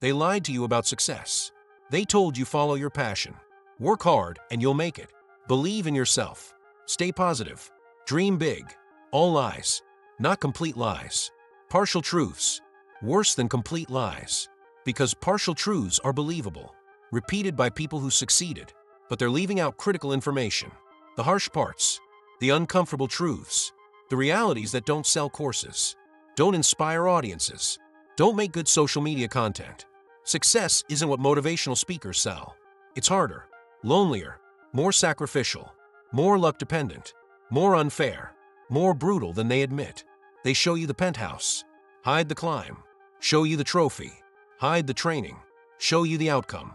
They lied to you about success. They told you follow your passion. Work hard and you'll make it. Believe in yourself. Stay positive. Dream big. All lies. Not complete lies. Partial truths. Worse than complete lies. Because partial truths are believable. Repeated by people who succeeded, but they're leaving out critical information. The harsh parts. The uncomfortable truths. The realities that don't sell courses. Don't inspire audiences. Don't make good social media content. Success isn't what motivational speakers sell. It's harder, lonelier, more sacrificial, more luck-dependent, more unfair, more brutal than they admit. They show you the penthouse, hide the climb, show you the trophy, hide the training, show you the outcome,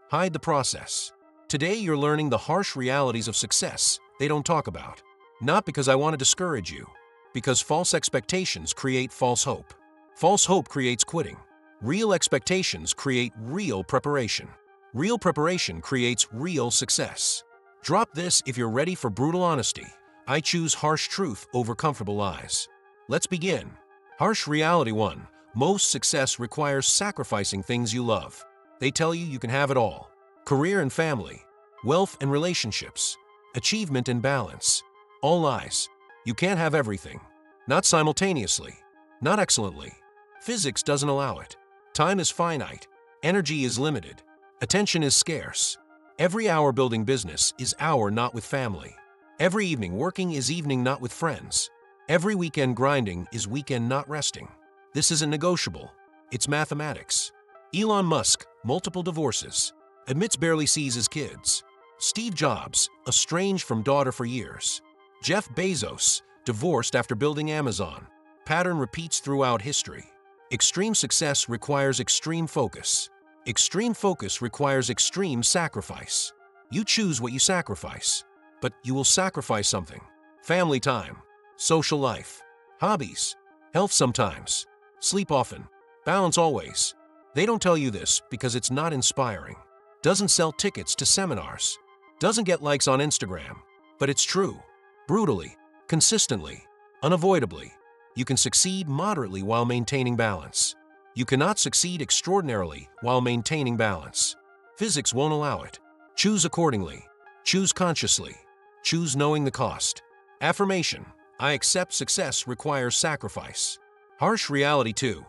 hide the process. Today you're learning the harsh realities of success they don't talk about. Not because I want to discourage you, because false expectations create false hope. False hope creates quitting. Real expectations create real preparation. Real preparation creates real success. Drop this if you're ready for brutal honesty. I choose harsh truth over comfortable lies. Let's begin. Harsh reality 1. Most success requires sacrificing things you love. They tell you can have it all. Career and family, wealth and relationships, achievement and balance. All lies. You can't have everything. Not simultaneously. Not excellently. Physics doesn't allow it. Time is finite. Energy is limited. Attention is scarce. Every hour building business is hour not with family. Every evening working is evening not with friends. Every weekend grinding is weekend not resting. This isn't negotiable. It's mathematics. Elon Musk, multiple divorces. Admits barely sees his kids. Steve Jobs, estranged from daughter for years. Jeff Bezos, divorced after building Amazon. Pattern repeats throughout history. Extreme success requires extreme focus. Extreme focus requires extreme sacrifice. You choose what you sacrifice, but you will sacrifice something. Family time, social life, hobbies, health sometimes, sleep often, balance always. They don't tell you this because it's not inspiring. Doesn't sell tickets to seminars. Doesn't get likes on Instagram. But it's true. Brutally, consistently, unavoidably. You can succeed moderately while maintaining balance. You cannot succeed extraordinarily while maintaining balance. Physics won't allow it. Choose accordingly. Choose consciously. Choose knowing the cost. Affirmation: I accept success requires sacrifice. Harsh reality 2.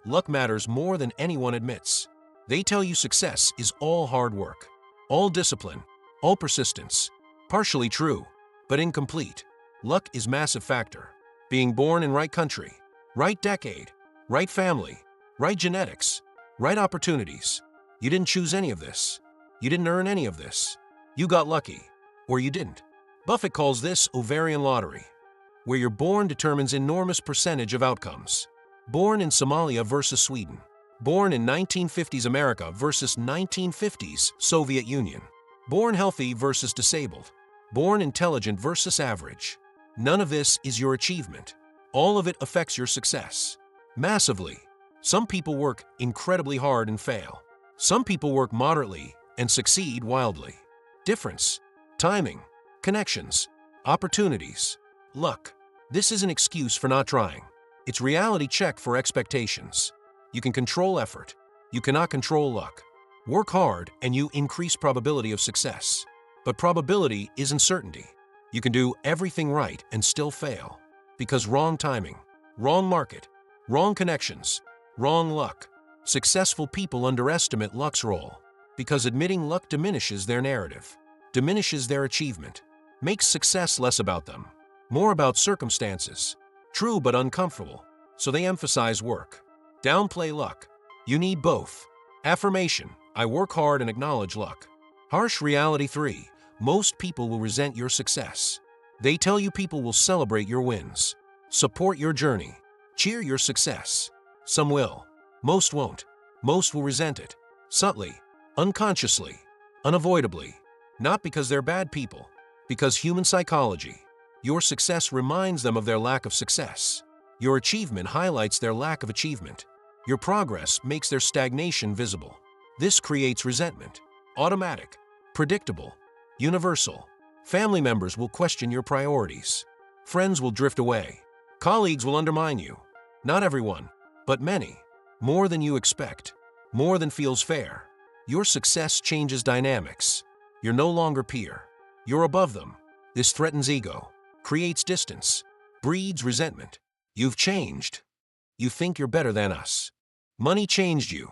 Luck matters more than anyone admits. They tell you success is all hard work, all discipline, all persistence. Partially true, but incomplete. Luck is massive factor. Being born in right country, right decade, right family, right genetics, right opportunities. You didn't choose any of this. You didn't earn any of this. You got lucky, or you didn't. Buffett calls this ovarian lottery, where you're born determines enormous percentage of outcomes. Born in Somalia versus Sweden. Born in 1950s America versus 1950s Soviet Union. Born healthy versus disabled. Born intelligent versus average. None of this is your achievement. All of it affects your success. Massively. Some people work incredibly hard and fail. Some people work moderately and succeed wildly. Difference. Timing. Connections. Opportunities. Luck. This is an excuse for not trying. It's reality check for expectations. You can control effort. You cannot control luck. Work hard and you increase probability of success. But probability isn't certainty. You can do everything right and still fail. Because wrong timing, wrong market, wrong connections, wrong luck. Successful people underestimate luck's role. Because admitting luck diminishes their narrative, diminishes their achievement, makes success less about them, more about circumstances. True but uncomfortable, so they emphasize work. Downplay luck. You need both. Affirmation: I work hard and acknowledge luck. Harsh reality 3. Most people will resent your success. They tell you people will celebrate your wins, support your journey, cheer your success. Some will. Most won't. Most will resent it. Subtly, unconsciously, unavoidably. Not because they're bad people, because human psychology. Your success reminds them of their lack of success. Your achievement highlights their lack of achievement. Your progress makes their stagnation visible. This creates resentment. Automatic, predictable, universal. Family members will question your priorities. Friends will drift away. Colleagues will undermine you. Not everyone, but many. More than you expect. more than feels fair. Your success changes dynamics. You're no longer peer. You're above them. This threatens ego, creates distance, breeds resentment. You've changed. You think you're better than us. Money changed you.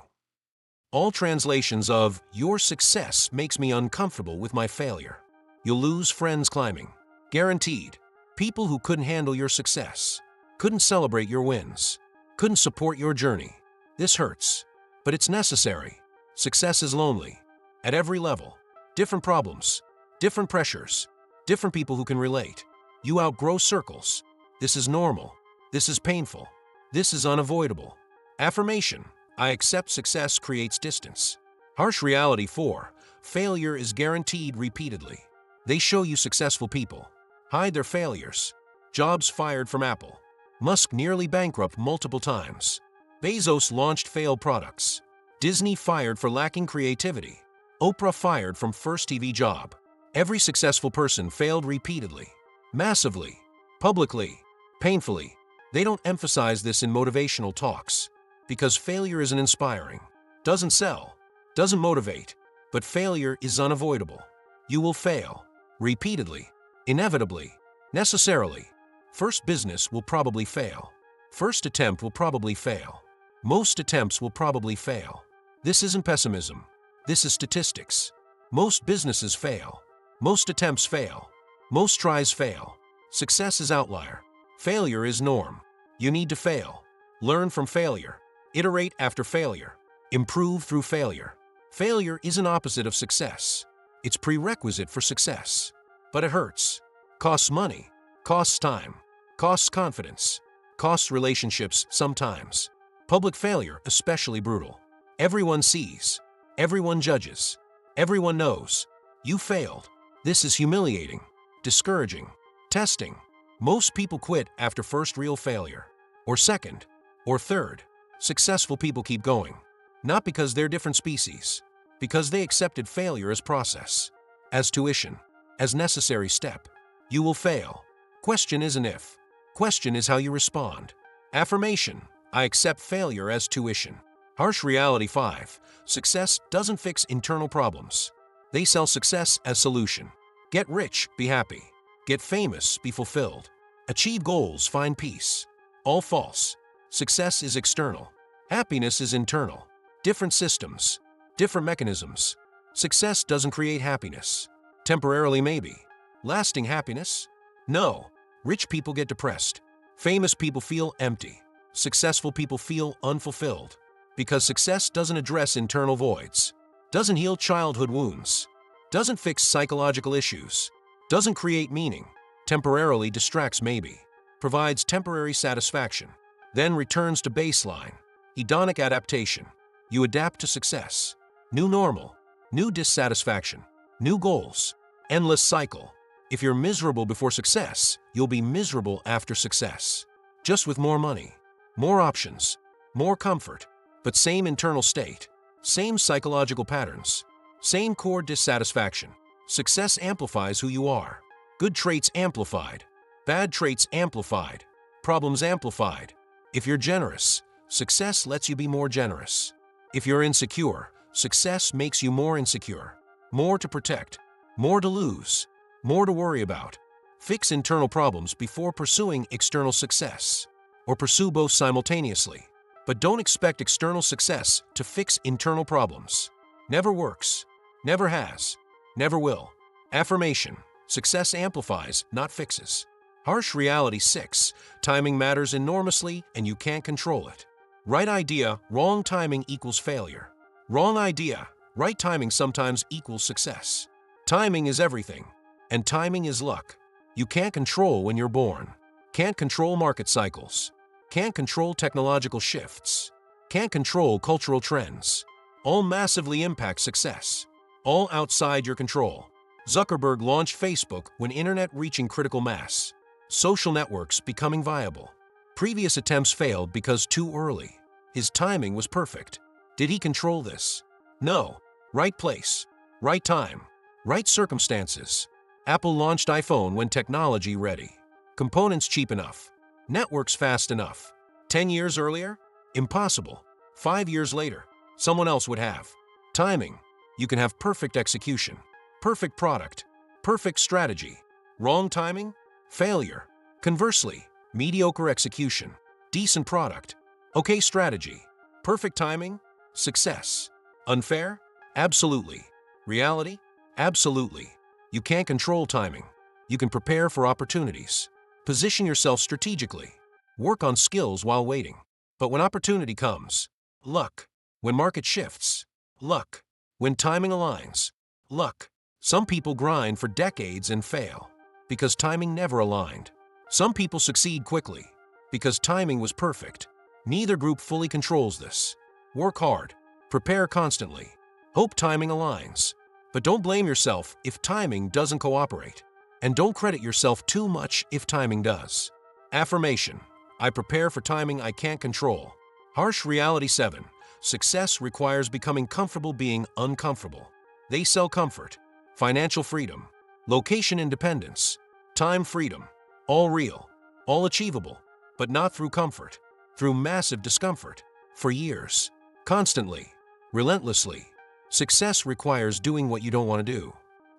All translations of your success makes me uncomfortable with my failure. You'll lose friends climbing. Guaranteed. People who couldn't handle your success, couldn't celebrate your wins, couldn't support your journey. This hurts, but it's necessary. Success is lonely. At every level. Different problems, different pressures, different people who can relate. You outgrow circles. This is normal. This is painful. This is unavoidable. Affirmation. I accept success creates distance. Harsh reality 4. Failure is guaranteed repeatedly. They show you successful people hide their failures. Jobs fired from Apple. Musk nearly bankrupt multiple times. Bezos launched failed products. Disney fired for lacking creativity. Oprah fired from first TV job. Every successful person failed repeatedly. Massively. Publicly. Painfully. They don't emphasize this in motivational talks. Because failure isn't inspiring. Doesn't sell. Doesn't motivate. But failure is unavoidable. You will fail. Repeatedly. Inevitably. Necessarily. First business will probably fail. First attempt will probably fail. Most attempts will probably fail. This isn't pessimism. This is statistics. Most businesses fail. Most attempts fail. Most tries fail. Success is outlier. Failure is norm. You need to fail. Learn from failure. Iterate after failure. Improve through failure. Failure isn't opposite of success. It's prerequisite for success. But it hurts. Costs money. Costs time. Costs confidence. Costs relationships sometimes. Public failure especially brutal. Everyone sees. Everyone judges. Everyone knows. You failed. This is humiliating. Discouraging. Testing. Most people quit after first real failure. Or second. Or third. Successful people keep going. Not because they're different species. Because they accepted failure as process. As tuition. As necessary step. You will fail. Question isn't if. Question is how you respond. Affirmation. I accept failure as tuition. Harsh reality 5. Success doesn't fix internal problems. They sell success as solution. Get rich, be happy. Get famous, be fulfilled. Achieve goals, find peace. All false. Success is external. Happiness is internal. Different systems. Different mechanisms. Success doesn't create happiness. Temporarily maybe. Lasting happiness? No. Rich people get depressed. Famous people feel empty. Successful people feel unfulfilled. Because success doesn't address internal voids. Doesn't heal childhood wounds. Doesn't fix psychological issues. Doesn't create meaning. Temporarily distracts maybe. Provides temporary satisfaction. Then returns to baseline. Hedonic adaptation. You adapt to success. New normal. New dissatisfaction. New goals. Endless cycle. If you're miserable before success, you'll be miserable after success. Just with more money. More options. More comfort. But same internal state. Same psychological patterns. Same core dissatisfaction. Success amplifies who you are. Good traits amplified. Bad traits amplified. Problems amplified. If you're generous, success lets you be more generous. If you're insecure, success makes you more insecure. More to protect. More to lose. More to worry about. Fix internal problems before pursuing external success. Or pursue both simultaneously. But don't expect external success to fix internal problems. Never works. Never has. Never will. Affirmation. Success amplifies, not fixes. Harsh reality 6. Timing matters enormously and you can't control it. Right idea, wrong timing equals failure. Wrong idea, right timing sometimes equals success. Timing is everything. And timing is luck. You can't control when you're born. Can't control market cycles. Can't control technological shifts. Can't control cultural trends. All massively impact success. All outside your control. Zuckerberg launched Facebook when internet reaching critical mass. Social networks becoming viable. Previous attempts failed because too early. His timing was perfect. Did he control this? No. Right place. Right time. Right circumstances. Apple launched iPhone when technology ready. Components cheap enough. Networks fast enough. 10 years earlier? Impossible. 5 years later? someone else would have. Timing. You can have perfect execution, perfect product, perfect strategy. Wrong timing? Failure. Conversely, mediocre execution, decent product, okay strategy. Perfect timing? Success. Unfair? Absolutely. Reality? Absolutely. You can't control timing. You can prepare for opportunities. Position yourself strategically. Work on skills while waiting. But when opportunity comes, luck. When market shifts, luck. When timing aligns, luck. Some people grind for decades and fail because timing never aligned. Some people succeed quickly because timing was perfect. Neither group fully controls this. Work hard. Prepare constantly. Hope timing aligns. But don't blame yourself if timing doesn't cooperate. And don't credit yourself too much if timing does. Affirmation. I prepare for timing I can't control. Harsh reality 7. Success requires becoming comfortable being uncomfortable. They sell comfort, financial freedom, location independence, time freedom. All real, all achievable, but not through comfort, through massive discomfort, for years, constantly, relentlessly. Success requires doing what you don't want to do,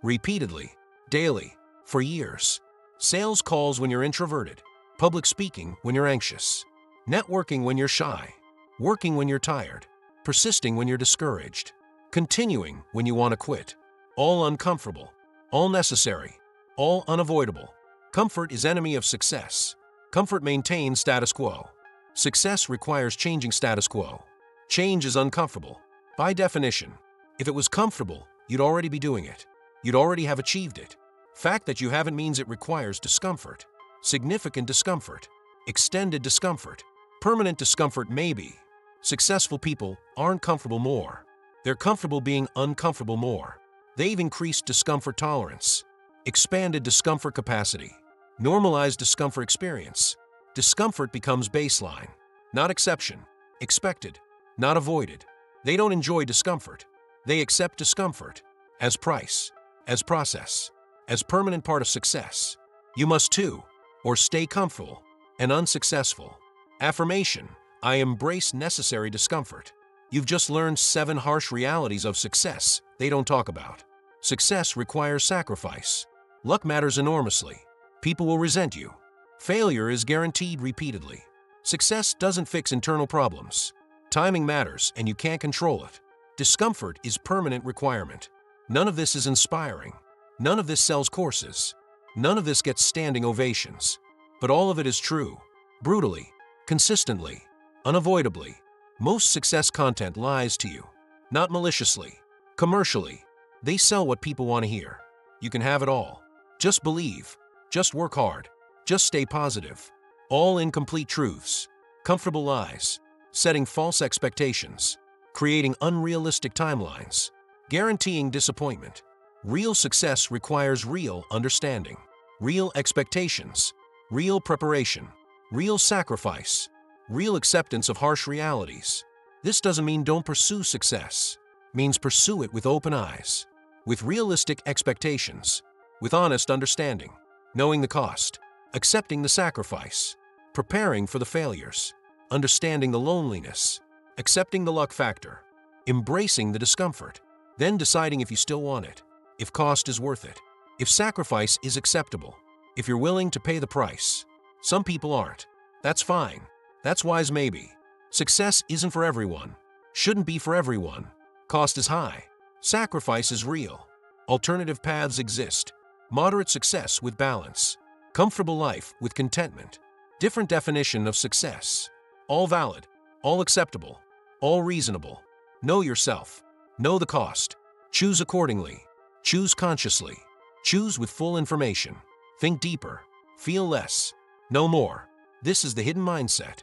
repeatedly, daily, for years. Sales calls when you're introverted, public speaking when you're anxious, networking when you're shy, working when you're tired, persisting when you're discouraged, continuing when you want to quit. All uncomfortable, all necessary, all unavoidable. Comfort is enemy of success. Comfort maintains status quo. Success requires changing status quo. Change is uncomfortable. By definition, if it was comfortable, you'd already be doing it. You'd already have achieved it. Fact that you haven't means it requires discomfort. Significant discomfort. Extended discomfort. Permanent discomfort maybe. Successful people aren't comfortable more. They're comfortable being uncomfortable more. They've increased discomfort tolerance, expanded discomfort capacity, normalized discomfort experience. Discomfort becomes baseline, not exception, expected, not avoided. They don't enjoy discomfort. They accept discomfort as price, as process, as permanent part of success. You must too, or stay comfortable and unsuccessful. Affirmation. I embrace necessary discomfort. You've just learned 7 harsh realities of success they don't talk about. Success requires sacrifice. Luck matters enormously. People will resent you. Failure is guaranteed repeatedly. Success doesn't fix internal problems. Timing matters and you can't control it. Discomfort is permanent requirement. None of this is inspiring. None of this sells courses. None of this gets standing ovations. But all of it is true. Brutally, consistently, unavoidably. Most success content lies to you. Not maliciously, commercially. They sell what people want to hear. You can have it all. Just believe. Just work hard. Just stay positive. All incomplete truths. Comfortable lies. Setting false expectations. Creating unrealistic timelines. Guaranteeing disappointment. Real success requires real understanding. Real expectations. Real preparation. Real sacrifice. Real acceptance of harsh realities. This doesn't mean don't pursue success. It means pursue it with open eyes. With realistic expectations. With honest understanding. Knowing the cost. Accepting the sacrifice. Preparing for the failures. Understanding the loneliness. Accepting the luck factor. Embracing the discomfort. Then deciding if you still want it. If cost is worth it. If sacrifice is acceptable. If you're willing to pay the price. Some people aren't. That's fine. That's wise maybe. Success isn't for everyone. Shouldn't be for everyone. Cost is high. Sacrifice is real. Alternative paths exist. Moderate success with balance. Comfortable life with contentment. Different definition of success. All valid. All acceptable. All reasonable. Know yourself. Know the cost. Choose accordingly. Choose consciously. Choose with full information. Think deeper. Feel less. Know more. This is the hidden mindset.